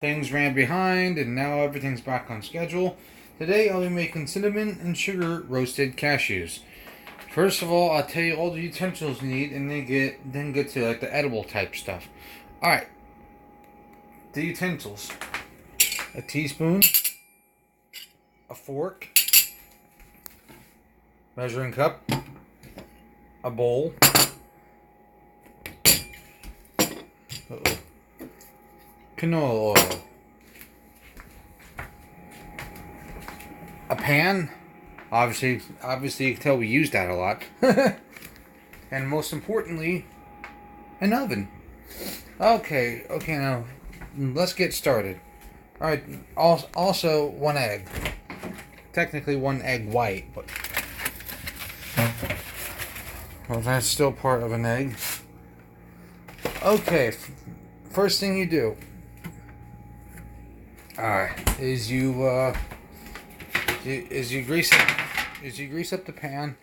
Things ran behind and now everything's back on schedule. Today I'll be making cinnamon and sugar roasted cashews. First of all, I'll tell you all the utensils you need and then get to like the edible type stuff. Alright. The utensils. A teaspoon, a fork, measuring cup, a bowl. Canola oil, a pan. Obviously you can tell we use that a lot. And most importantly, an oven. Okay, now let's get started. Alright, also one egg. Technically one egg white, but well, that's still part of an egg. Okay, first thing you do, is you grease up the pan.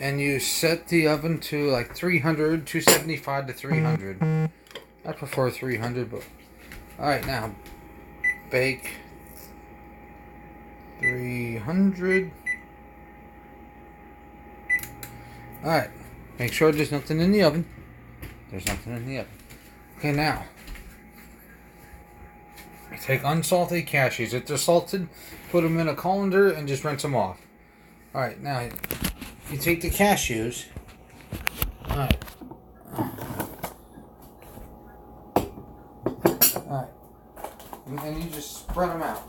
And you set the oven to like 275 to 300. I prefer 300, but alright, now bake 300. Alright, make sure there's nothing in the oven. There's nothing in the oven. Okay, now you take unsalted cashews. If they're salted, put them in a colander and just rinse them off. Alright, now you take the cashews. Alright. Alright. And you just spread them out.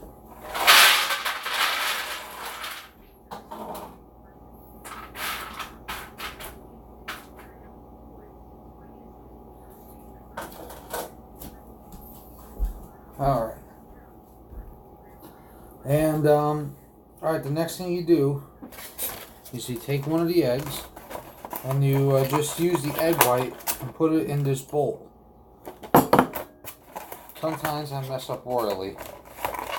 Alright. And, alright, the next thing you do is you take one of the eggs and you just use the egg white and put it in this bowl. Sometimes I mess up royally.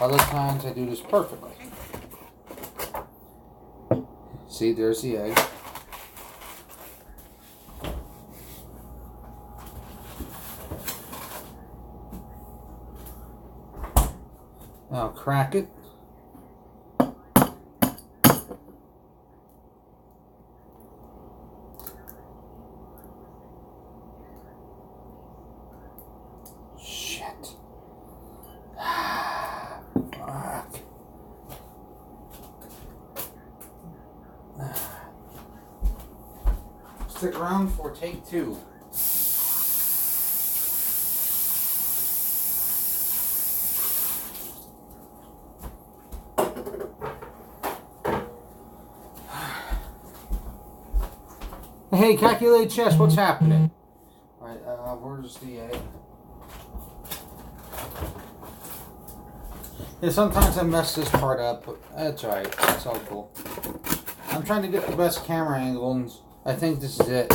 Other times I do this perfectly. See, there's the egg. Now crack it. Shit. Fuck. Stick around for take 2. Hey, calculate chess, what's happening? Alright, where's the egg? Yeah, sometimes I mess this part up, but that's alright. It's all cool. I'm trying to get the best camera angle, and I think this is it.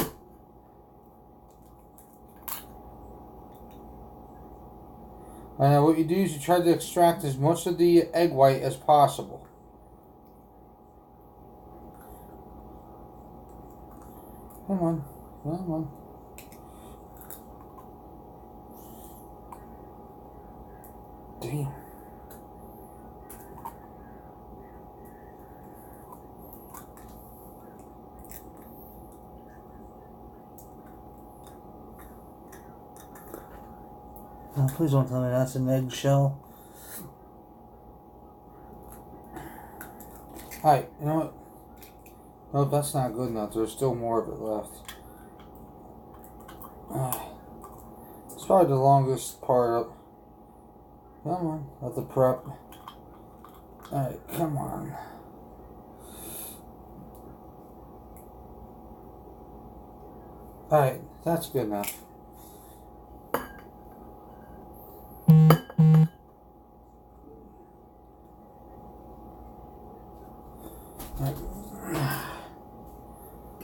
What you do is you try to extract as much of the egg white as possible. Come on. Damn. Oh, please don't tell me that's an eggshell. Alright, you know what? Nope, that's not good enough. There's still more of it left. It's probably the longest part up. Come on, of the prep. Alright, come on. Alright, that's good enough.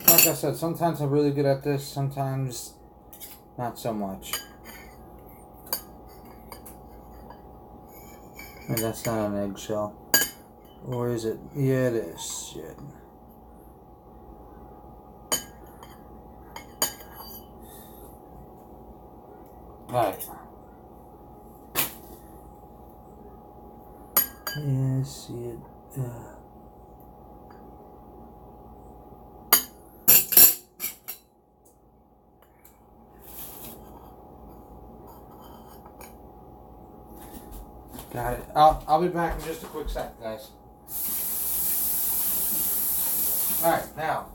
Like I said, sometimes I'm really good at this, sometimes not so much. And that's not an eggshell. Or is it? Yeah, it is. Shit. Alright. Yeah, see it. Got it. I'll be back in just a quick sec, guys. Alright, now,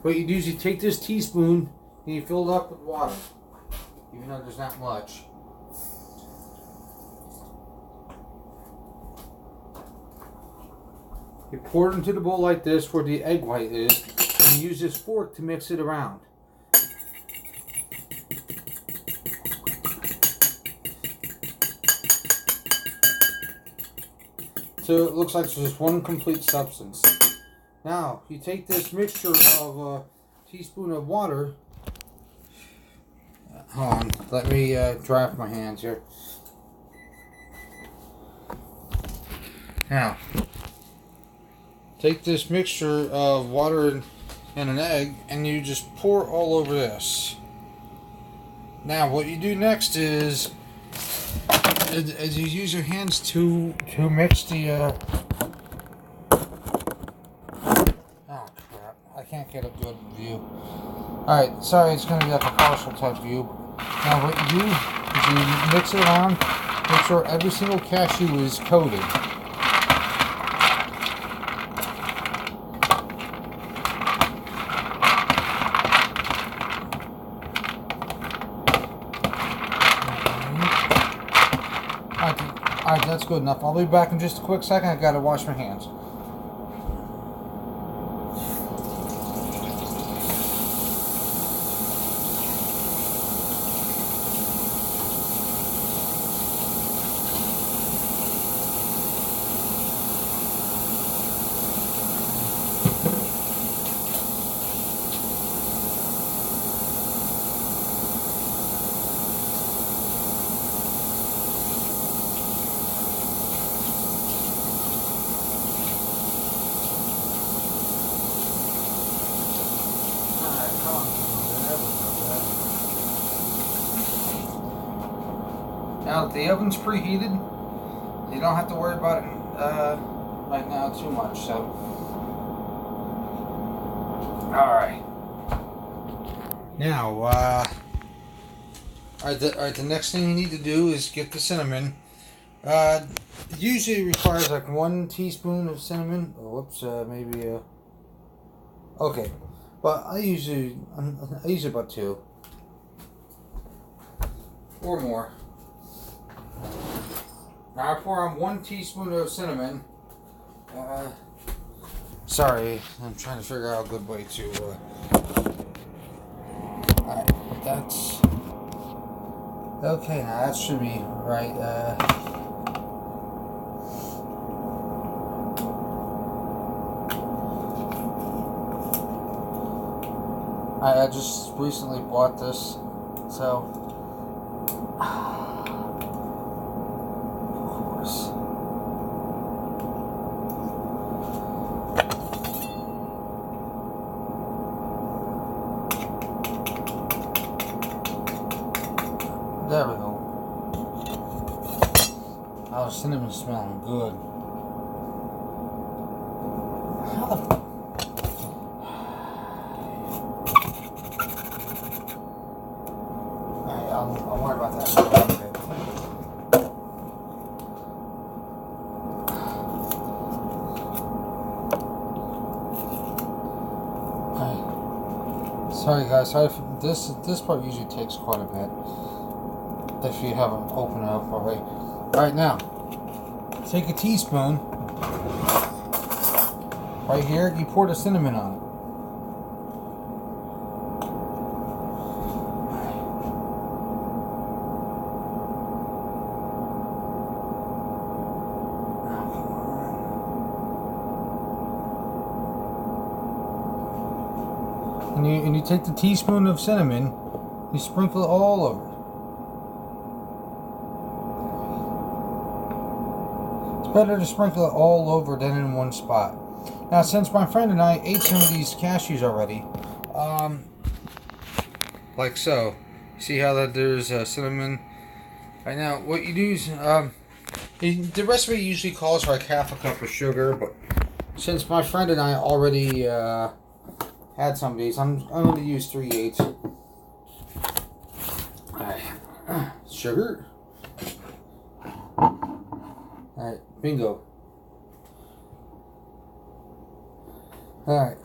what you do is you take this teaspoon and you fill it up with water, even though there's not much. You pour it into the bowl like this where the egg white is, and you use this fork to mix it around. So it looks like it's just one complete substance. Now, you take this mixture of a teaspoon of water. Hold on, let me dry off my hands here. Now, take this mixture of water and an egg, and you just pour all over this. Now, what you do next is you use your hands to mix the. Oh crap! I can't get a good view. All right, sorry, it's gonna be like a partial type view. Now, what you do is you mix it around, make sure every single cashew is coated. Alright, that's good enough. I'll be back in just a quick second. I gotta wash my hands. Now that the oven's preheated, you don't have to worry about it right now too much. So, all right. Now, all right. The next thing you need to do is get the cinnamon. It usually requires like 1 teaspoon of cinnamon. Oh, whoops, maybe. Okay, but I usually about 2 or more. Now I pour on 1 teaspoon of cinnamon. Sorry, I'm trying to figure out a good way to. Alright, that's okay. Now that should be right. I just recently bought this, so. There we go. Oh, cinnamon's smelling good. How the fuck? Alright, I'll worry about that. Alright. Sorry guys, sorry for this part usually takes quite a bit. If you haven't opened it up already. Alright, now, take a teaspoon. Right here, you pour the cinnamon on it. And you take the teaspoon of cinnamon, you sprinkle it all over. better to sprinkle it all over than in one spot. Now, since my friend and I ate some of these cashews already, like so, see how that there's cinnamon. Right now, what you do is, the recipe usually calls for like half a cup of sugar, but since my friend and I already had some of these, I'm going to use 3/8. Alright, sugar. Alright, bingo. Alright.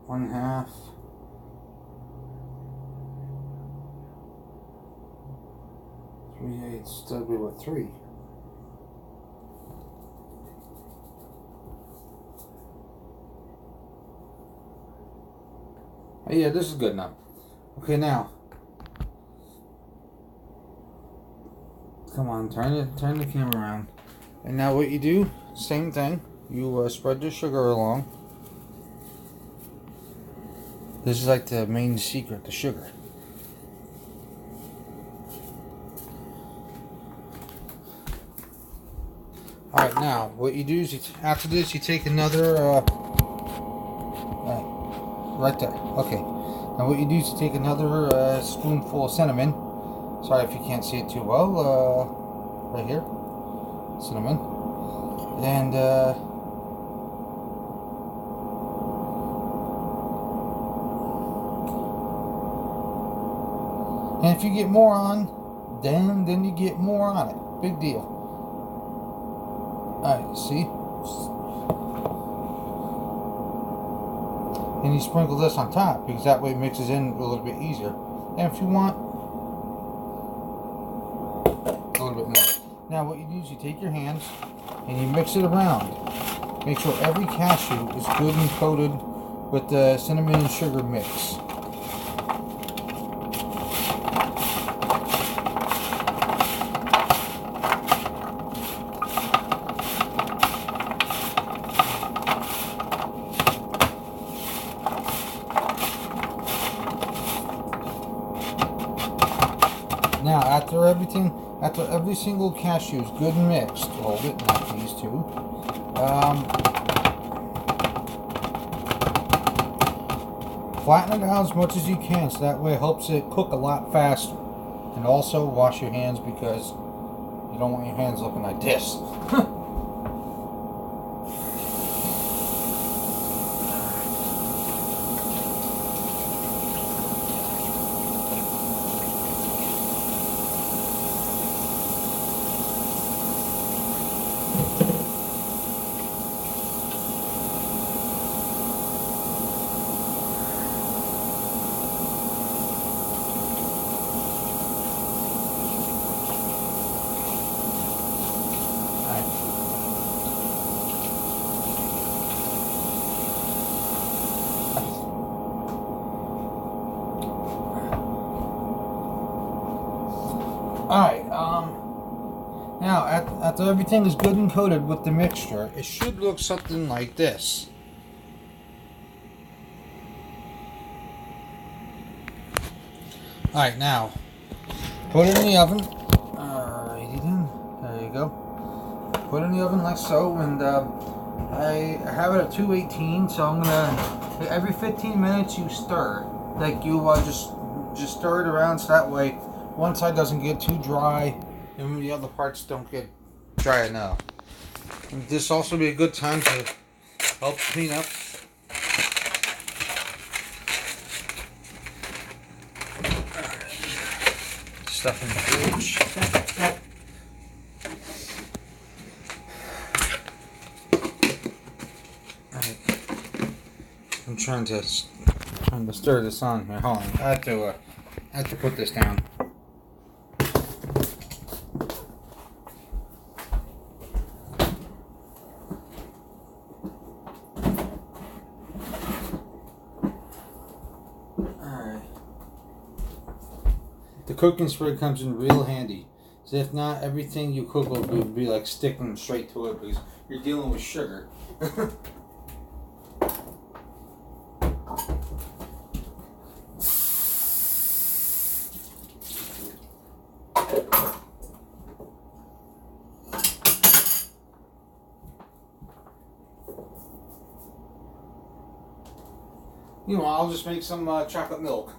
One half. Three-eighths, that'd be what, 3? Oh, yeah, this is good enough. Okay, now. Come on, turn the camera around. And now what you do, same thing. You spread the sugar along. This is like the main secret, the sugar. Alright, now, what you do is, after this, you take another, right there, okay. Now what you do is you take another spoonful of cinnamon. Sorry if you can't see it too well, right here, cinnamon. And if you get more on, then you get more on it. Big deal. Alright, see? And you sprinkle this on top because that way it mixes in a little bit easier. And if you want a little bit more. Now what you do is you take your hands and you mix it around. Make sure every cashew is good and coated with the cinnamon and sugar mix. Now, after every single cashew is good and mixed, hold it, not these two. Flatten it out as much as you can, so that way it helps it cook a lot faster. And also, wash your hands because you don't want your hands looking like this. Alright, now after everything is good and coated with the mixture, it should look something like this. Alright, now, put it in the oven. Alrighty then, there you go. Put it in the oven like so, and I have it at 218, so I'm gonna, every 15 minutes you stir. Like you just stir it around so that way one side doesn't get too dry and the other parts don't get dry enough. And this also be a good time to help clean up. Stuff in the fridge. Alright. I'm trying to stir this on here. Hold on. I have to put this down. The cooking spray comes in real handy. So if not, everything you cook will be like sticking straight to it because you're dealing with sugar. Meanwhile, I'll just make some chocolate milk.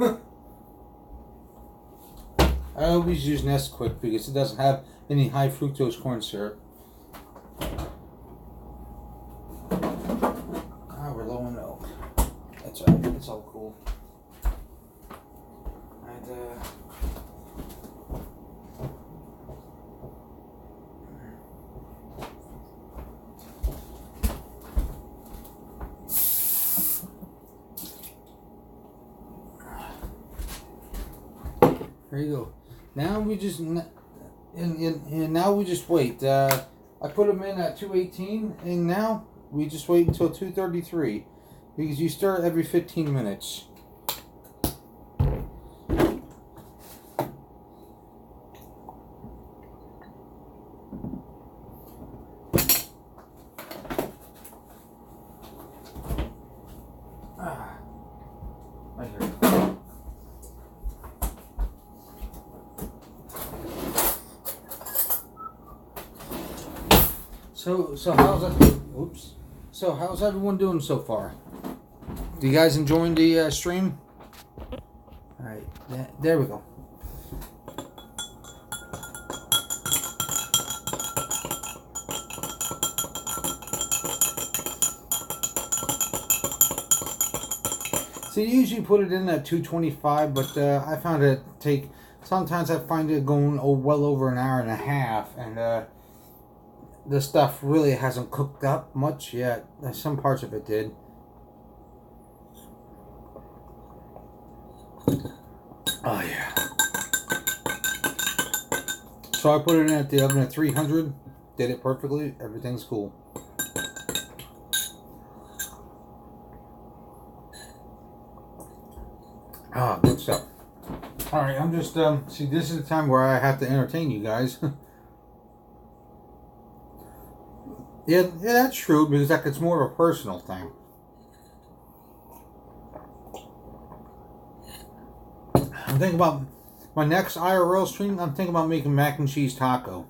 I always use Nesquik because it doesn't have any high fructose corn syrup. Ah, we're low on milk. That's all right. It's all cool. And there you go. Now we just and now we just wait. I put them in at 218, and now we just wait until 233 because you stir every 15 minutes. Right here. So how's that? Oops. So how's everyone doing so far? You guys enjoying the stream? All right, there we go. So you usually put it in at 225, but I found it take. Sometimes I find it going well over an hour and a half, and the stuff really hasn't cooked up much yet. Some parts of it did. Oh yeah. So I put it in at the oven at 300. Did it perfectly. Everything's cool. Ah, good stuff. Alright, I'm just, see, this is the time where I have to entertain you guys. Yeah, that's true, because it's more of a personal thing. I'm thinking about my next IRL stream. I'm thinking about making mac and cheese taco.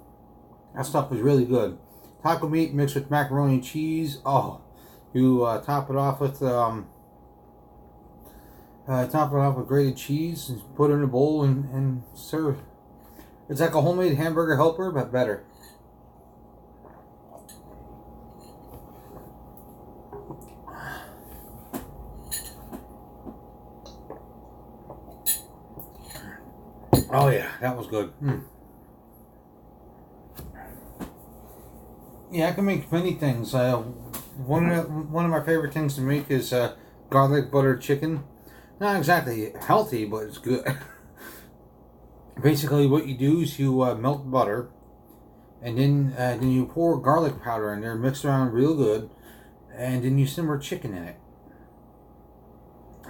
That stuff is really good. Taco meat mixed with macaroni and cheese. Oh, you top it off with grated cheese and put it in a bowl and serve. It's like a homemade hamburger helper, but better. Oh yeah, that was good. Yeah, I can make many things. One of my favorite things to make is garlic butter chicken. Not exactly healthy, but it's good. Basically, what you do is you melt butter, and then you pour garlic powder in there, mix around real good, and then you simmer chicken in it.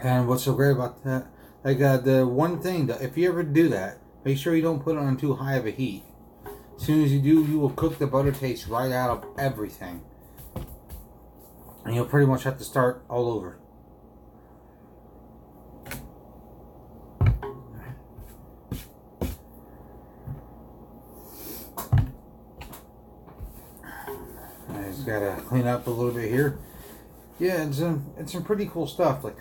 And what's so great about that? Like the one thing that if you ever do that, make sure you don't put it on too high of a heat. As soon as you do, you will cook the butter taste right out of everything, and you'll pretty much have to start all over. I just gotta clean up a little bit here. Yeah, it's some pretty cool stuff. Like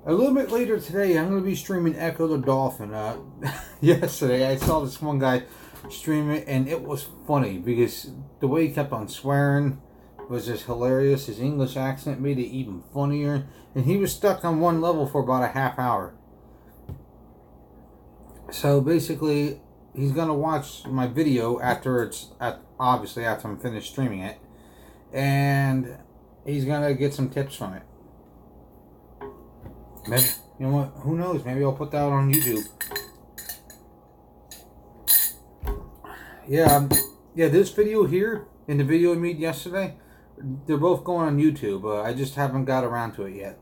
a little bit later today, I'm gonna be streaming Echo the Dolphin. Yesterday, I saw this one guy stream it, and it was funny because the way he kept on swearing was just hilarious. His English accent made it even funnier, and he was stuck on one level for about a half hour. So basically, he's gonna watch my video after obviously after I'm finished streaming it, and he's gonna get some tips from it. Maybe, you know what? Who knows? Maybe I'll put that on YouTube. Yeah, this video here and the video I made yesterday, they're both going on YouTube. I just haven't got around to it yet.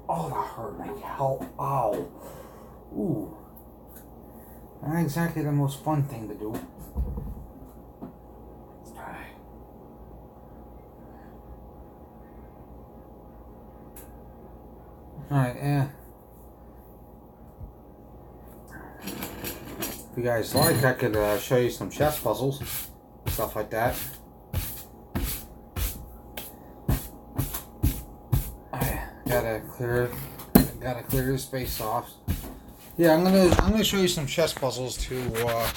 Oh, that hurt like hell. Ow. Ooh. Not exactly the most fun thing to do. Alright, yeah. If you guys like, I could show you some chess puzzles, stuff like that. Gotta clear the space off. Yeah, I'm gonna show you some chess puzzles to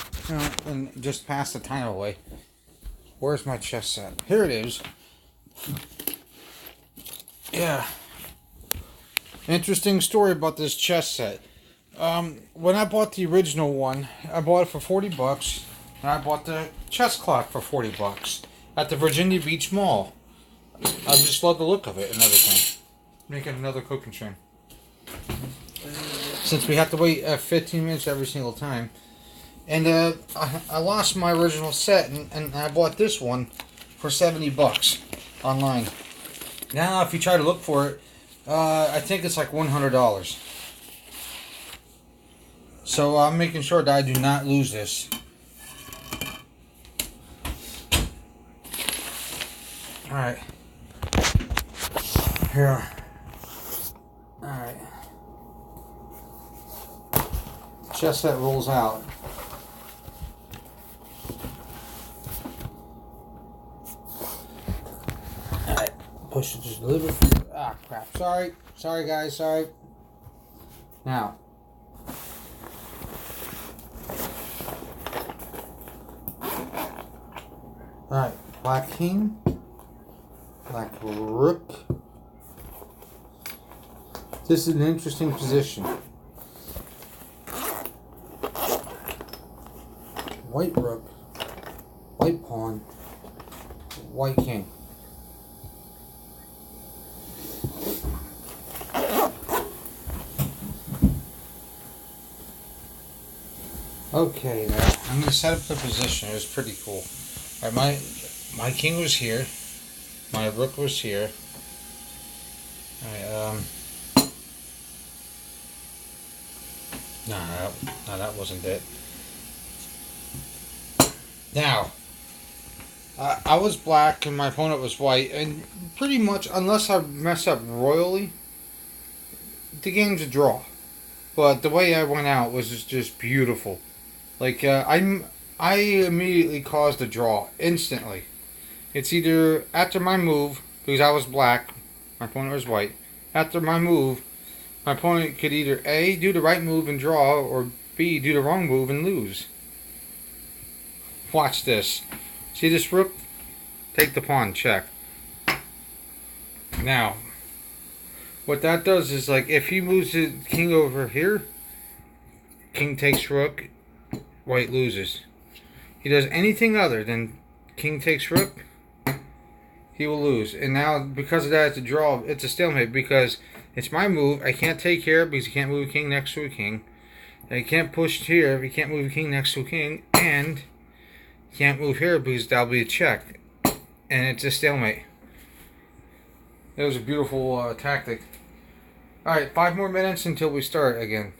and just pass the time away. Where's my chess set? Here it is. Yeah. Interesting story about this chess set. When I bought the original one, I bought it for $40, and I bought the chess clock for $40 at the Virginia Beach Mall. I just love the look of it and everything. Making another cooking train. Since we have to wait 15 minutes every single time. And I lost my original set, and I bought this one for $70 online. Now, if you try to look for it, I think it's like $100. So I'm making sure that I do not lose this. Alright. Here. Alright. Chess set rolls out. Alright. Push it just a little bit. Ah, crap. Sorry. Sorry, guys. Sorry. Now. Alright. Black king. Black rook. This is an interesting position. White rook, white pawn, white king. Okay, now I'm going to set up the position. It was pretty cool. All right, my king was here. My rook was here. All right, no, that wasn't it. Now, I was black and my opponent was white, and pretty much, unless I mess up royally, the game's a draw. But the way I went out was just beautiful. Like, I immediately caused a draw, instantly. It's either after my move, because I was black, my opponent was white. After my move, my opponent could either A, do the right move and draw, or B, do the wrong move and lose. Watch this. See this rook? Take the pawn, check. Now, what that does is, like, if he moves the king over here, king takes rook, white loses. He does anything other than king takes rook, he will lose. And now, because of that, it's a draw. It's a stalemate because it's my move. I can't take here because he can't move a king next to a king. And he can't push here if he can't move a king next to a king. And he can't move here because that'll be a check. And it's a stalemate. It was a beautiful tactic. Alright, 5 more minutes until we start again.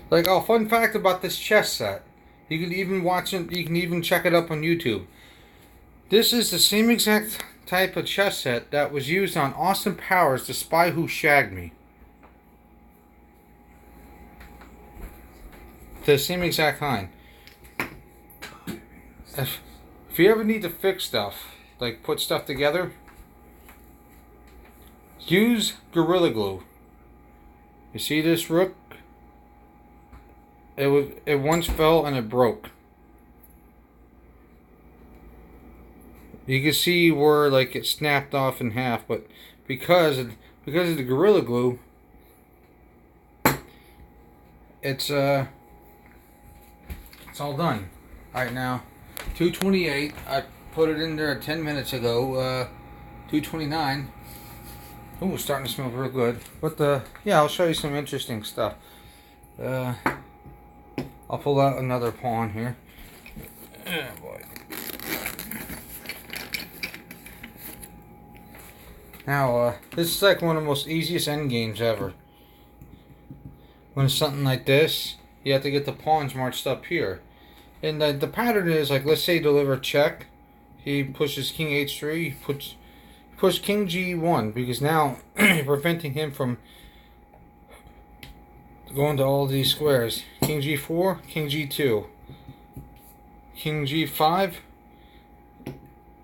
Like, oh, fun fact about this chess set. You can even watch it, you can even check it up on YouTube. This is the same exact type of chess set that was used on Austin Powers, The Spy Who Shagged Me. The same exact kind. If you ever need to fix stuff, like put stuff together, use Gorilla Glue. You see this rook? It once fell and it broke. You can see where, like, it snapped off in half, but because of the Gorilla Glue, it's all done. Alright, now 228. I put it in there 10 minutes ago. 229. Oh, it's starting to smell real good. But yeah, I'll show you some interesting stuff. I'll pull out another pawn here. Oh boy. Now, this is like one of the most easiest end games ever. When it's something like this, you have to get the pawns marched up here. And the pattern is, like, let's say deliver check. He pushes king h3, push king g1, because now you're preventing him from going to all these squares. King g4, king g2, king g5,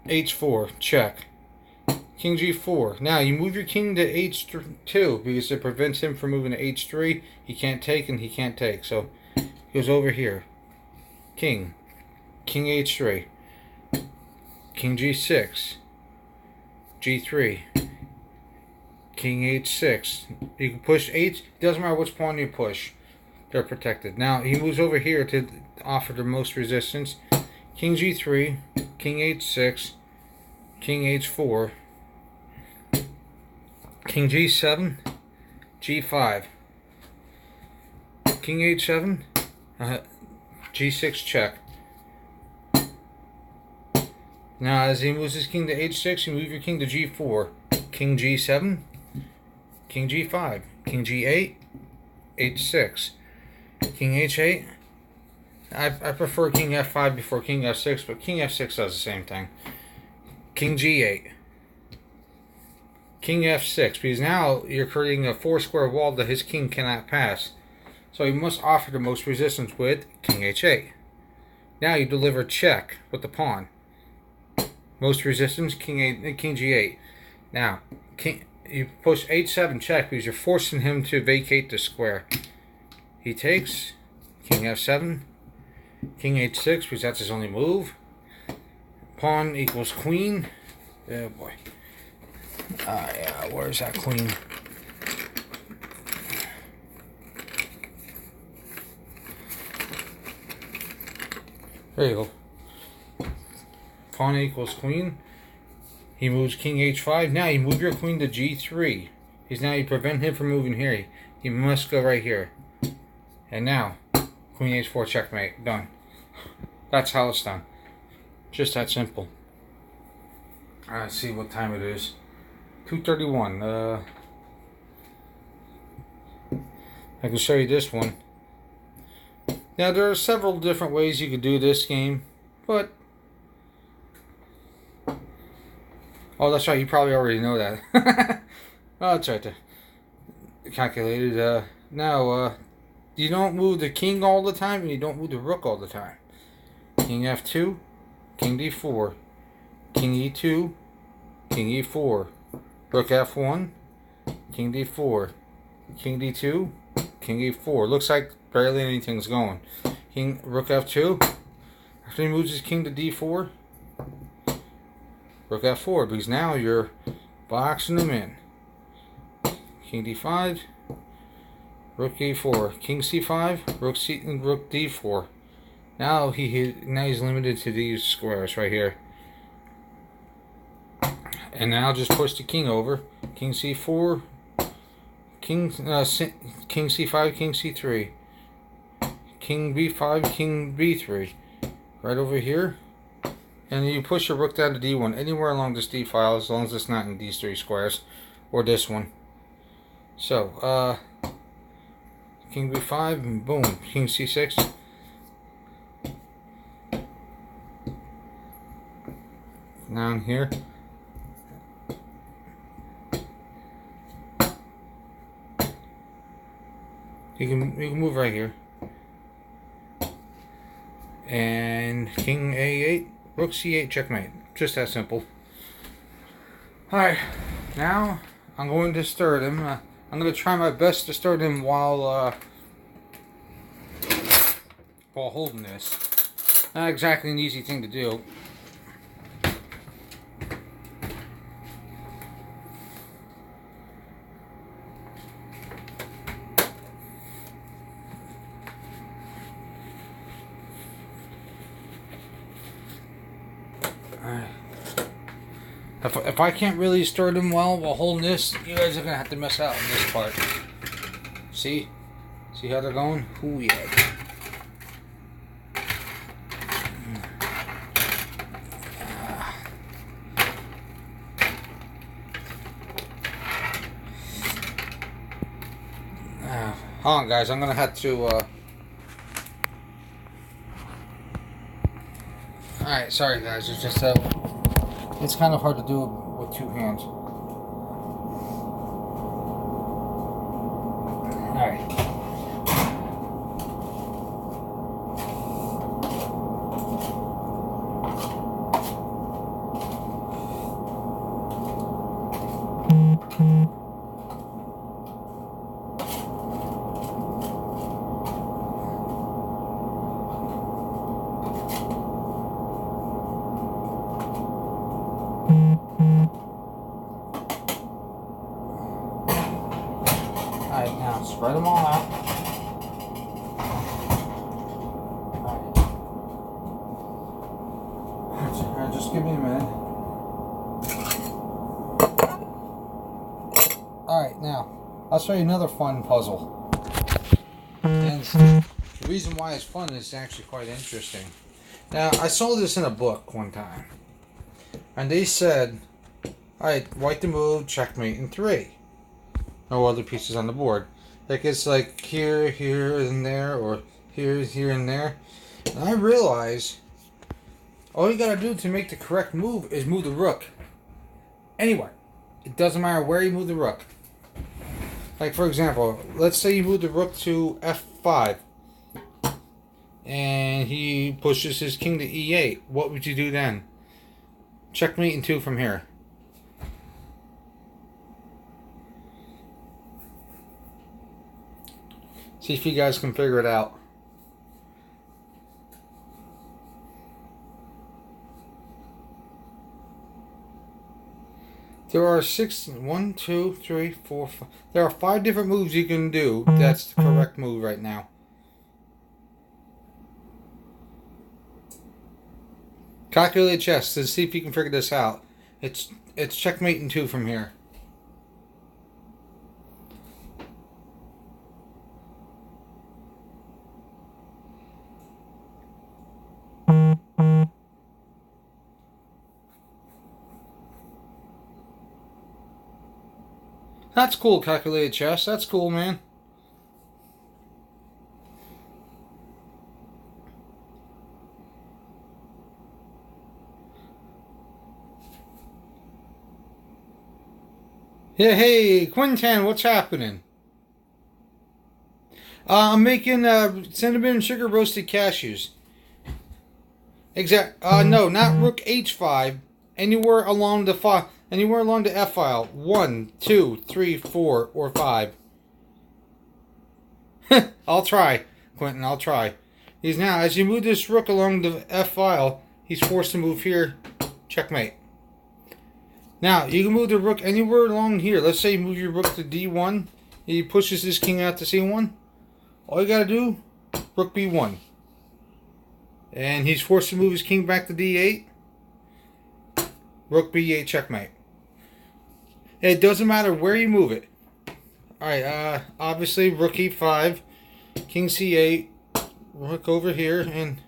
h4, check. King G4. Now you move your king to H2 because it prevents him from moving to H3. He can't take and he can't take. So he goes over here. King H3. King G6. G3. King H6. You can push H. Doesn't matter which pawn you push. They're protected. Now he moves over here to offer the most resistance. King G3. King H6. King H4. King G7, G5, King H7, G6 check. Now as he moves his king to H6, you move your king to G4, King G7, King G5, King G8, H6, King H8. I prefer King F5 before King F6, but King F6 does the same thing. King G8. King F6, because now you're creating a 4-square wall that his king cannot pass. So he must offer the most resistance with King H8. Now you deliver check with the pawn. Most resistance, King G8. Now, you push H7 check because you're forcing him to vacate the square. He takes, King F7, King H6 because that's his only move. Pawn equals queen. Oh boy. Yeah, where's that queen? There you go. Pawn equals queen. He moves king H5. Now you move your queen to G3. Now you prevent him from moving here. He must go right here. And now, queen H4 checkmate. Done. That's how it's done. Just that simple. Let's see what time it is. 2:31. I can show you this one. Now there are several different ways you could do this game, but oh, that's right. You probably already know that. Oh, that's right. Calculated. Now, you don't move the king all the time, and you don't move the rook all the time. King F2, King D4, King E2, King E4. Rook F1, King D4, King D2, King E4. Looks like barely anything's going. Rook F2. After he moves his king to D4, Rook F4, because now you're boxing him in. King D5, Rook E4, King C5, Rook D4. Now he's limited to these squares right here. And now just push the king over. King C4, King C5, King C3, King B5, King B3. Right over here. And you push your rook down to D1 anywhere along this D file as long as it's not in these 3 squares. Or this one. So, King B5, and boom. King C6. Down here. You can move right here. And King A8, Rook C8, checkmate. Just that simple. Alright, now I'm going to stir them. I'm going to try my best to stir them while holding this. Not exactly an easy thing to do. If I can't really stir them well while holding this, you guys are going to have to miss out on this part. See? See how they're going? Ooh, yeah. Hold on, guys. I'm going to have to... Alright, sorry, guys. It's just... it's kind of hard to do with 2 hands. Alright. Alright, now spread them all out. Alright, just give me a minute. Alright, now, I'll show you another fun puzzle. And the reason why it's fun is actually quite interesting. Now, I saw this in a book one time. And they said, alright, white to move, checkmate in 3. No other pieces on the board. Like it's like here, here, and there, or here, here, and there. And I realize all you gotta do to make the correct move is move the rook. Anywhere. It doesn't matter where you move the rook. Like for example, let's say you move the rook to f5. And he pushes his king to e8. What would you do then? Checkmate in 2 from here. See if you guys can figure it out. There are 1, 2, 3, 4, 5. There are 5 different moves you can do. That's the correct move right now. Calculate chess to see if you can figure this out. It's checkmate in 2 from here. That's cool, calculated chess. That's cool, man. Yeah, hey, Quintan, what's happening? I'm making cinnamon and sugar roasted cashews. No, not rook h5. Anywhere along the F file. 1, 2, 3, 4, or 5. I'll try, Quentin. I'll try. He's now, as you move this rook along the F file, he's forced to move here. Checkmate. Now, you can move the rook anywhere along here. Let's say you move your rook to d1. He pushes his king out to c1. All you gotta do, rook b1. And he's forced to move his king back to d8. Rook b8, checkmate. It doesn't matter where you move it. Alright, obviously, rook e5, king c8, rook over here, and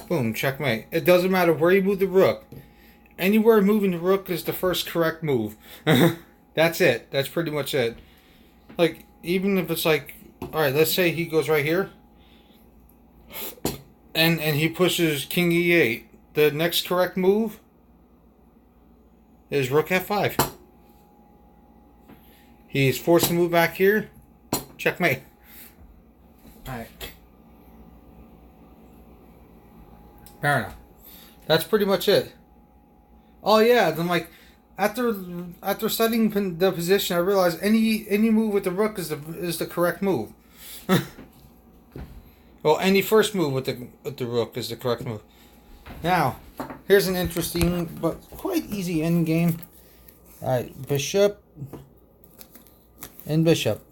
boom, checkmate. It doesn't matter where you move the rook. Anywhere moving the rook is the first correct move. That's it. That's pretty much it. Like, even if it's like, alright, let's say he goes right here. And he pushes king e8. The next correct move is rook f5. He's forced to move back here. Checkmate. Alright. Fair enough. That's pretty much it. Oh yeah, then like after studying the position, I realized any move with the rook is the correct move. Well, any first move with the rook is the correct move. Now, here's an interesting but quite easy endgame. All right, bishop and bishop.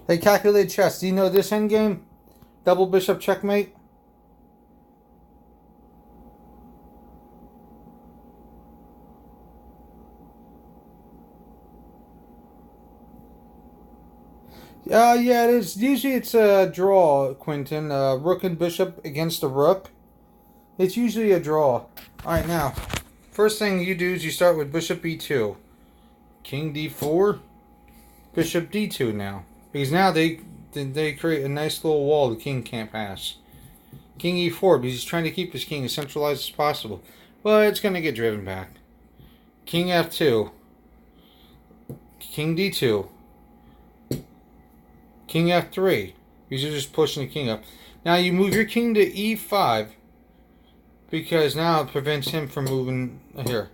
Hey, calculate chess. Do you know this endgame? Double bishop checkmate. Yeah, it is. Usually it's a draw, Quentin. Rook and bishop against the rook. It's usually a draw. Alright, now, first thing you do is you start with bishop e2. King d4. Bishop d2 now. Because now they create a nice little wall the king can't pass. King e4, because he's trying to keep his king as centralized as possible. But it's going to get driven back. King f2. King d2. King f3. These are just pushing the king up. Now you move your king to e5. Because now it prevents him from moving here.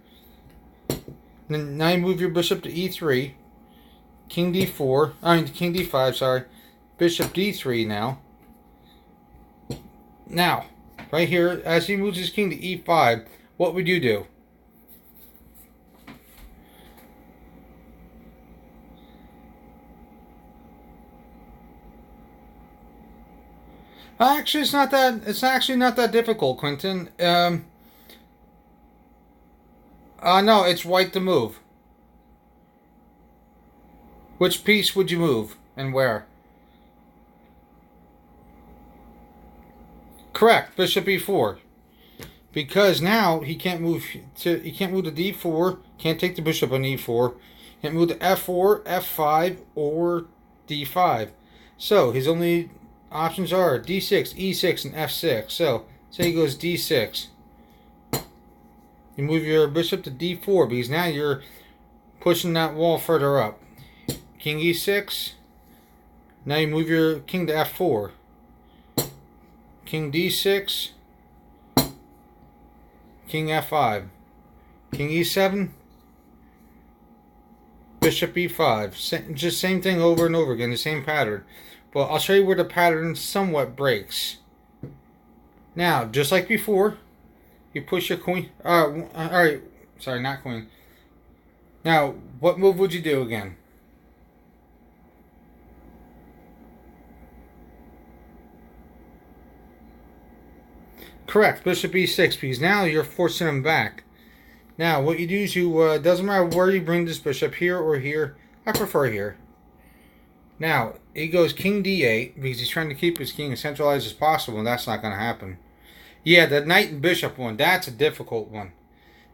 Now you move your bishop to e3. King d4. King d5, sorry. Bishop d3 now. Now, right here, as he moves his king to e5, what would you do? Actually, it's not that. It's actually not that difficult, Quentin. No, it's white to move. Which piece would you move and where? Correct, bishop e4. Because now he can't move to d4. Can't take the bishop on e4. Can't move to f4, f5, or d5. So his only options are d6, e6, and f6. So say he goes d6. You move your bishop to d4 because now you're pushing that wall further up. King e6. Now you move your king to f4. King d6. King f5. King e7. Bishop e5. Just same thing over and over again, the same pattern. But I'll show you where the pattern somewhat breaks. Now, just like before, you push your queen. Alright, sorry, not queen. Now, what move would you do again? Correct, bishop e6, because now you're forcing him back. Now, what you do is you, doesn't matter where you bring this bishop, here or here. I prefer here. Now, he goes king d8, because he's trying to keep his king as centralized as possible, and that's not going to happen. Yeah, the knight and bishop one, that's a difficult one.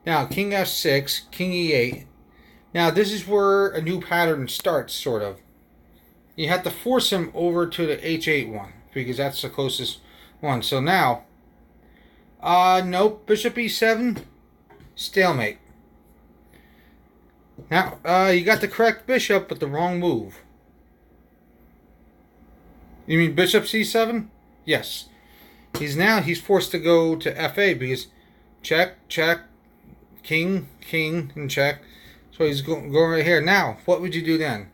Now, king f6, king e8. Now, this is where a new pattern starts, sort of. You have to force him over to the h8 one, because that's the closest one. So now, nope, bishop e7, stalemate. Now, you got the correct bishop, but the wrong move. You mean bishop c7? Yes. He's forced to go to f8 because check, check, king, king, and check. So he's going right here. Now, what would you do then?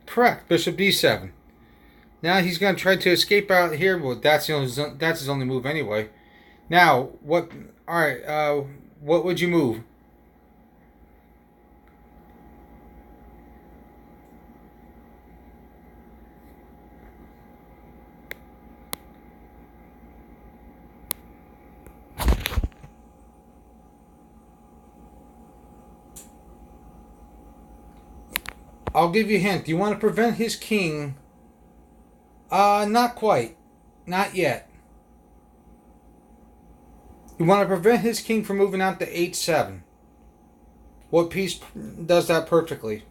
Correct, bishop d7. Now he's going to try to escape out here. Well, that's his only move anyway. Now, what? All right, what would you move? I'll give you a hint. Do you want to prevent his king? Not quite. Not yet. You want to prevent his king from moving out to h7. What piece does that perfectly?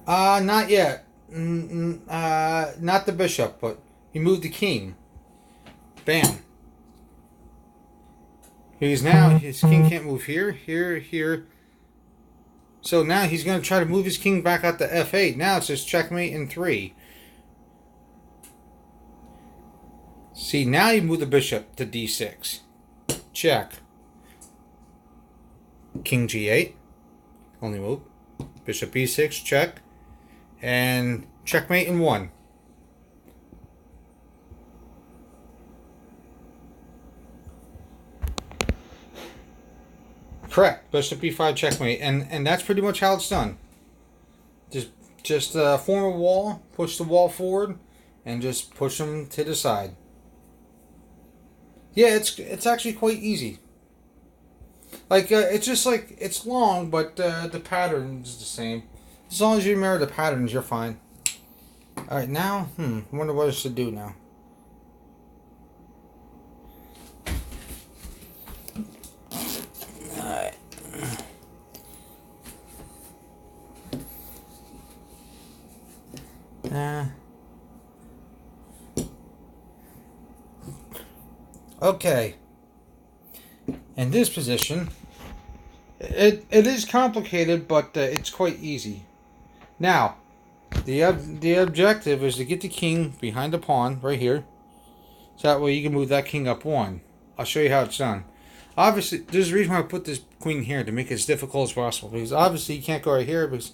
Not yet. Not the bishop, but you move the king. Bam. Because now his king can't move here, here, here. So now he's going to try to move his king back out to f8. Now it says checkmate in 3. See, now you move the bishop to d6. Check. King g8. Only move. Bishop e6, check. And checkmate in 1. Correct. Bishop e5 checkmate. And that's pretty much how it's done. Just form a wall, push the wall forward, and just push them to the side. Yeah, it's actually quite easy. Like, it's just like, it's long, but the pattern's the same. As long as you remember the patterns, you're fine. Alright, now, I wonder what I should do now. Alright. Okay. In this position, it is complicated, but it's quite easy. Now, the objective is to get the king behind the pawn right here, so that way you can move that king up 1. I'll show you how it's done. Obviously, there's a reason why I put this queen here, to make it as difficult as possible. Because obviously you can't go right here because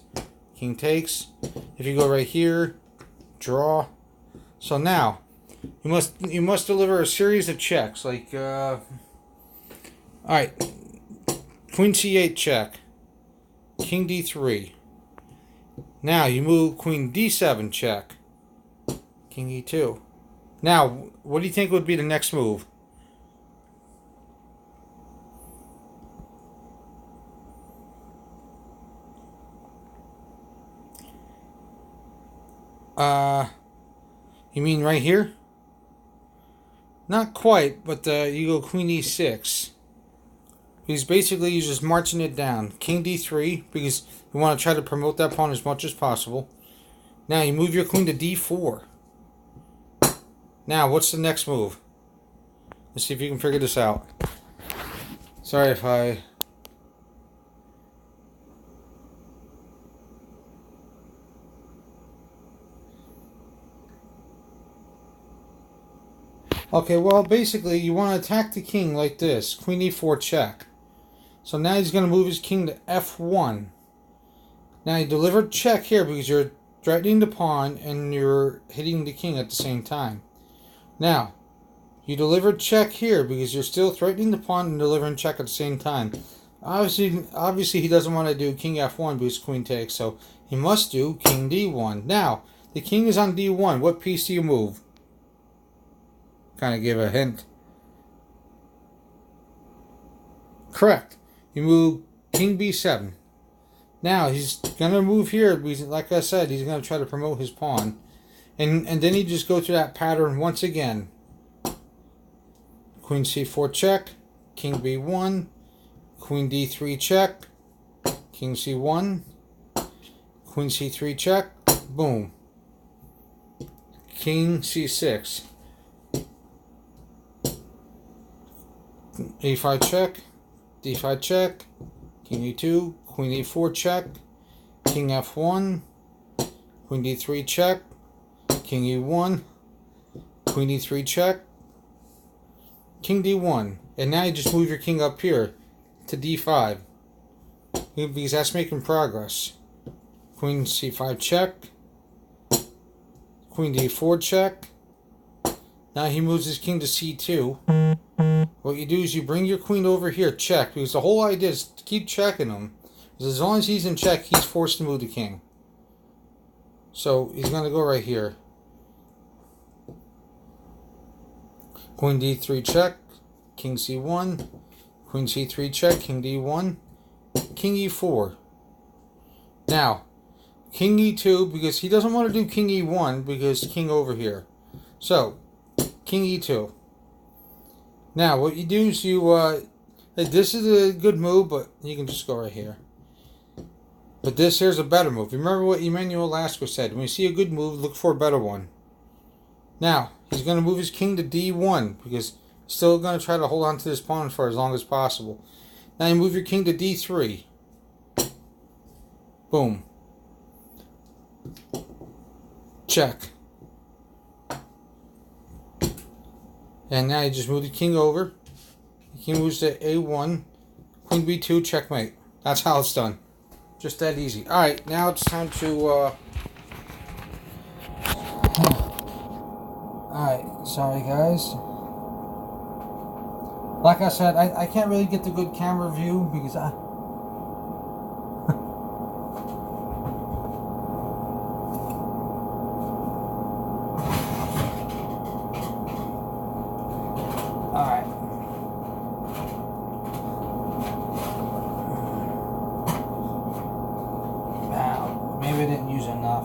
king takes. If you go right here, draw. So now you must deliver a series of checks. Like all right, queen c8 check, king d3. Now you move queen d7 check, king e2. Now, what do you think would be the next move? You mean right here? Not quite, but you go queen e6. He's basically just marching it down. King d3, because you want to try to promote that pawn as much as possible. Now you move your queen to d4. Now, what's the next move? Let's see if you can figure this out. Sorry if I... Okay, well, basically, you want to attack the king like this. Queen e4 check. So now he's going to move his king to f1. Now you deliver check here because you're threatening the pawn and you're hitting the king at the same time. Now, you deliver check here because you're still threatening the pawn and delivering check at the same time. Obviously he doesn't want to do king f1 because queen takes, so he must do king d1. Now, the king is on d1. What piece do you move? Kind of give a hint. Correct. You move king b7. Now, he's going to move here because, like I said, he's going to try to promote his pawn. And then you just go through that pattern once again. Queen c4 check, king b1, queen d3 check, king c1, queen c3 check, boom. King c6. a5 check, d5 check, king e2, queen e4 check, king f1, queen d3 check, king e1, queen e3 check, king d1. And now you just move your king up here to d5 because that's making progress. Queen c5 check, queen d4 check. Now he moves his king to c2. What you do is you bring your queen over here, check, because the whole idea is to keep checking him. Because as long as he's in check, he's forced to move the king. So he's going to go right here. Queen d3 check, king c1, queen c3 check, king d1, king e4. Now, king e2, because he doesn't want to do king e1 because king over here. So, king e2. Now, what you do is you, this is a good move, but you can just go right here. But this here's a better move. Remember what Emmanuel Lasco said. When you see a good move, look for a better one. Now, he's going to move his king to d1 because he's still going to try to hold on to this pawn for as long as possible. Now you move your king to d3. Boom. Check. And now you just move the king over. The king moves to a1. Queen b2, checkmate. That's how it's done. Just that easy. Alright, now it's time to... Alright, sorry guys. Like I said, I can't really get the good camera view because I... Alright. Now, maybe I didn't use enough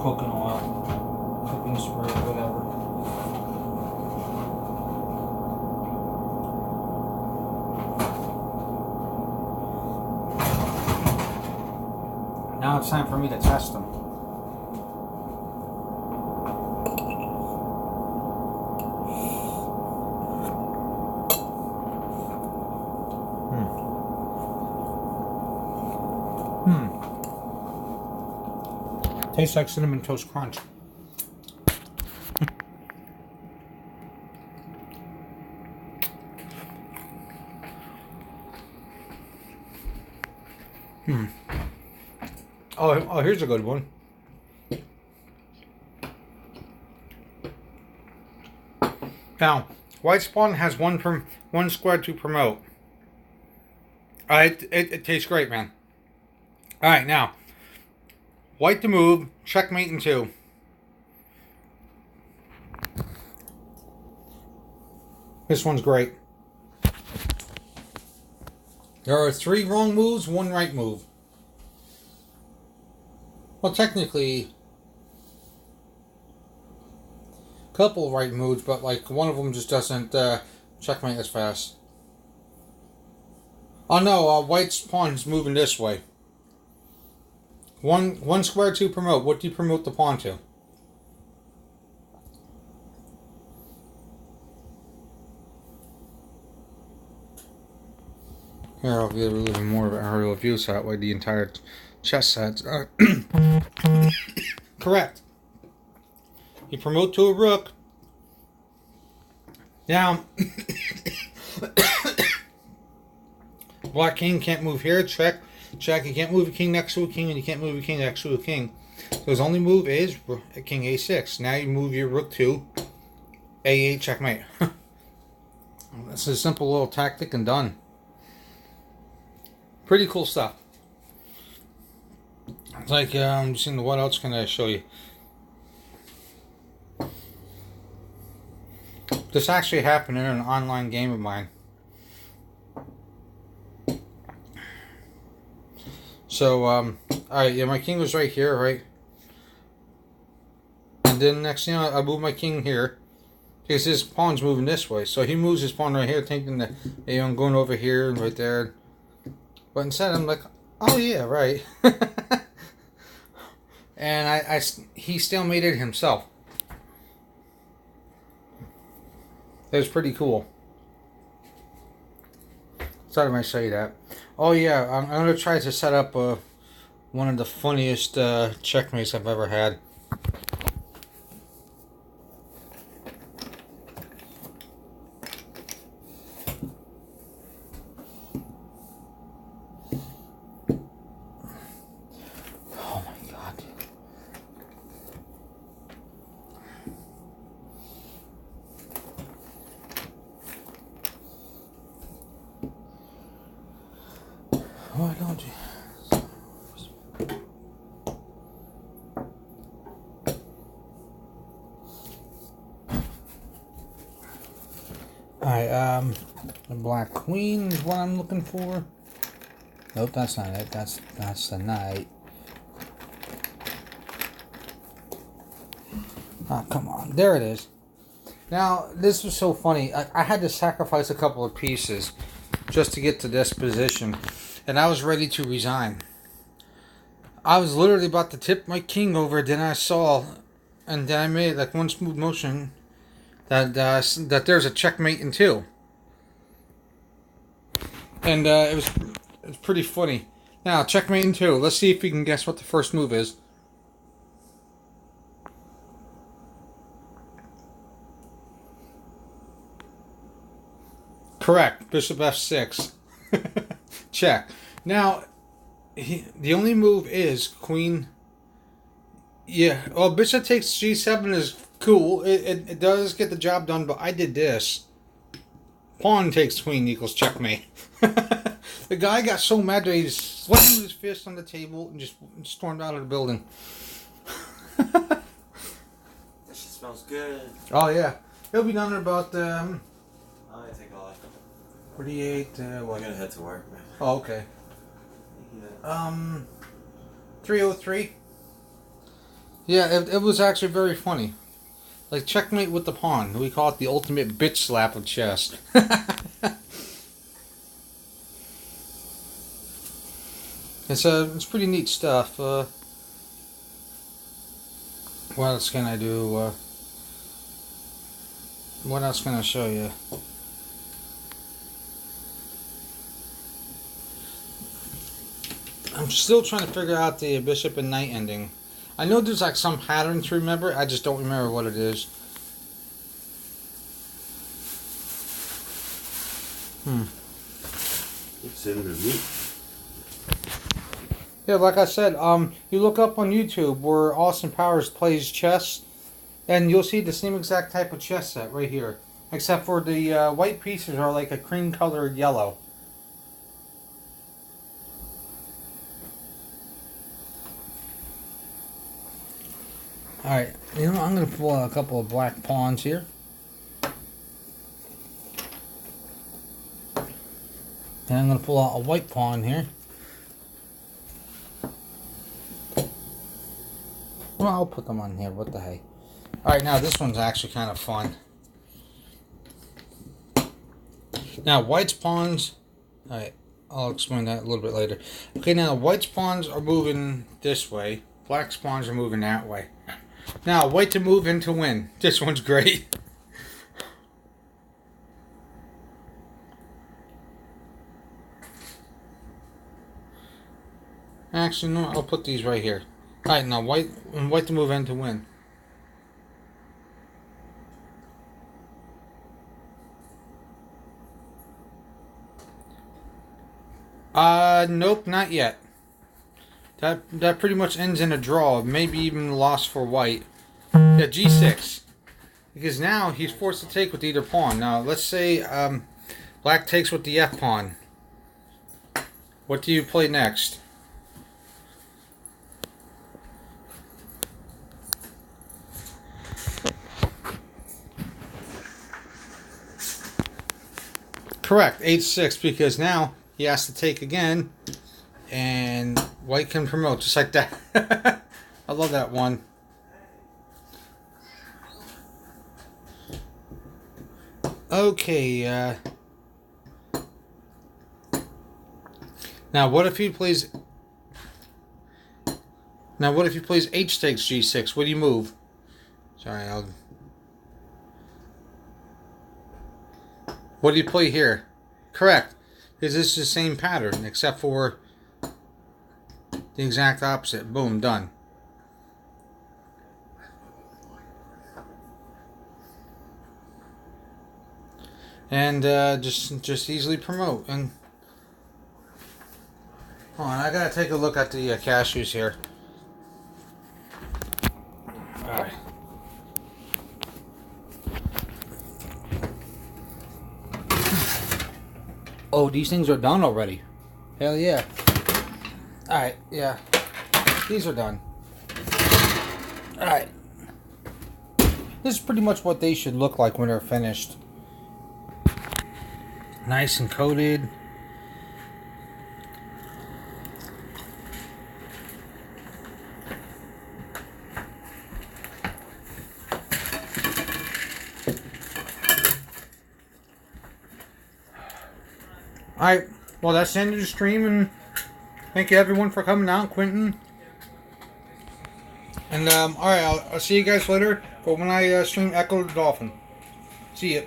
cooking oil, cooking spray, whatever. Now it's time for me to test them. Tastes like Cinnamon Toast Crunch. Oh, here's a good one. Now, white pawn has one square to promote. It tastes great, man. All right, now white to move, checkmate in 2. This one's great. There are 3 wrong moves, 1 right move. Well, technically, a couple right moves, but like one of them just doesn't checkmate as fast. Oh no, white's pawn's moving this way. One square to promote. What do you promote the pawn to? Here, I'll give a little more of a aerial view so that way the entire chess set. Correct. You promote to a rook. Now, black king can't move here. Check. Check. You can't move a king next to a king, and you can't move a king next to a king. So his only move is king a6. Now you move your rook to a8 checkmate. That's a simple little tactic and done. Pretty cool stuff. It's like, I'm just seeing what else can I show you. This actually happened in an online game of mine. So, alright, yeah, my king was right here, right? And then next thing I move my king here. Because his pawn's moving this way. So he moves his pawn right here, thinking that, hey, I'm going over here and right there. But instead I'm like, oh yeah, right. And he stalemated himself. It was pretty cool. Thought I might show you that. Oh yeah, I'm going to try to set up one of the funniest checkmates I've ever had. Oh my god. Why don't you? Alright, the black queen is what I'm looking for. Nope, that's not it. That's the knight. Oh, come on. There it is. Now, this was so funny. I had to sacrifice a couple of pieces just to get to this position. And I was ready to resign. I was literally about to tip my king over. Then I saw, and then I made like one smooth motion that there's a checkmate in 2. And it was pretty funny. Now, checkmate in 2. Let's see if you can guess what the first move is. Correct. Bishop f6. Check. Now, the only move is queen. Yeah. Well, bishop takes g7 is cool. It does get the job done, but I did this. Pawn takes queen equals checkmate. The guy got so mad that he slammed his fist on the table and just stormed out of the building. That shit smells good. Oh yeah, he'll be done in about I take off. 48. I'm gonna head to work, man. Oh, okay. Yeah. 303. Yeah, it was actually very funny. Like checkmate with the pawn. We call it the ultimate bitch slap of chess. It's pretty neat stuff. What else can I do? What else can I show you? I'm still trying to figure out the bishop and knight ending. I know there's like some pattern to remember. I just don't remember what it is. It's in the meat. Yeah, like I said, you look up on YouTube where Austin Powers plays chess, and you'll see the same exact type of chess set right here. Except for the white pieces are like a cream colored yellow. Alright, you know, I'm going to pull out a couple of black pawns here. And I'm going to pull out a white pawn here. Well, I'll put them on here. What the hey. Alright, now this one's actually kind of fun. Now, white's pawns... Alright, I'll explain that a little bit later. Okay, now, white's pawns are moving this way. Black's pawns are moving that way. Now, white to move in to win. This one's great. Actually, no, I'll put these right here. Alright, now white to move in to win. Nope, not yet. That pretty much ends in a draw, maybe even a loss for white. Yeah, G6. Because now he's forced to take with either pawn. Now, let's say black takes with the F pawn. What do you play next? Correct, H6, because now he has to take again, and white can promote just like that. I love that one. Okay, now what if he plays... Now what if he plays H takes G6? What do you move? Sorry, What do you play here? Correct. Because this is the same pattern, except for the exact opposite. Boom, done. And just easily promote. And hold on, I gotta take a look at the cashews here. Alright. Oh, these things are done already. Hell yeah. Alright, yeah. These are done. Alright. This is pretty much what they should look like when they're finished. Nice and coated. Alright, well that's the end of the stream, and thank you everyone for coming out, Quentin. And alright, I'll see you guys later for when I stream Echo the Dolphin. See ya.